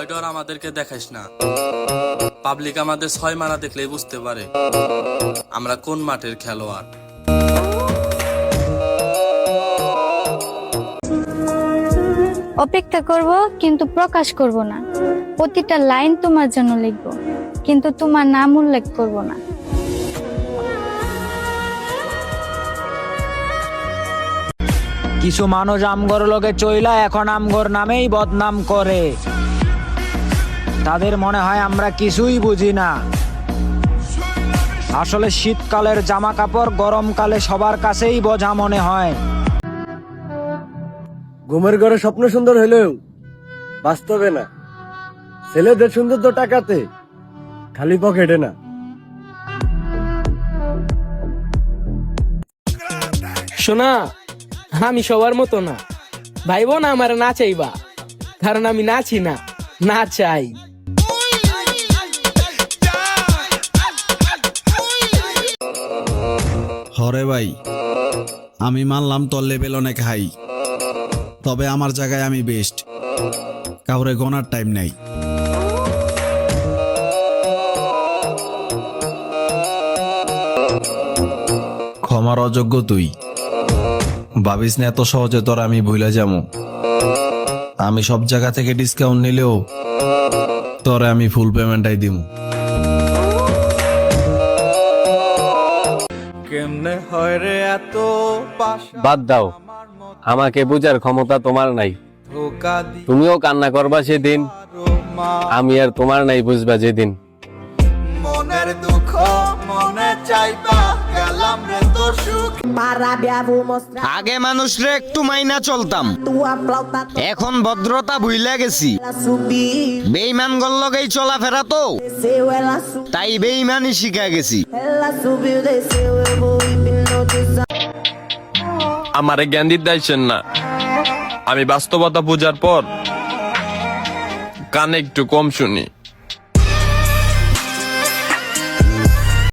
ভয় ডর আমাদেরকে দেখাইস না। পাবলিক আমাদের 6 মারা দেখলেই বুঝতে পারে আমরা কোন মাঠের খেলোয়াড়। অপেক্ষা করব কিন্তু প্রকাশ করব না। প্রতিটা লাইন তোমার জন্য লিখব কিন্তু তোমার নাম উল্লেখ করব না। কিছু মানুষ আমগর লগে চইলা এখন আমগর নামেই বদনাম করে। তাদের মনে হয় আমরা কিছুই বুঝি না। আসলে শীতকালের জামা কাপড় গরমকালে সবার কাছেই বোঝা মনে হয়। ঘুমের ঘরে স্বপ্ন সুন্দর হইলেও বাস্তবে না। ছেলেদের সৌন্দর্য টাকাতে, খালি পকেটে না। শোনা, আমি সবার মতো না। ভাই বোন আমার না চাইবা, কারণ আমি নাচি না, না চাই। হরে ভাই, আমি মানলাম তোর লেভেল অনেক হাই, তবে আমার জায়গায় আমি বেস্ট। কাউরে গোনার টাইম নাই। ক্ষমার অযোগ্য তুই, ভাবিস না এত সহজে তোর আমি ভুলে যাবো। আমি সব জায়গা থেকে ডিসকাউন্ট নিলেও তোরে আমি ফুল পেমেন্টটাই দিব। কেমনে হয় রে এত বাদ দাও, আমাকে বুঝার ক্ষমতা তোমার নাই। ধোকা দি তুমিও কান্না করবা সেদিন, আমি আর তোমার নাই বুঝবা যেদিন। মনের দুঃখ মনে চাইবা গেলাম রে তোর সুখ। আগে মানুষরে একটু মাইনা চলতাম, এখন ভদ্রতা ভুইলা গেছি। বেঈমান গল্লগেই চলাফেরা তো, তাই বেঈমানি শিখা গেছি। আমারে জ্ঞান দিতে চাইছেন না। আমি বাস্তবতা বোঝার পর কানে একটু কম শুনি।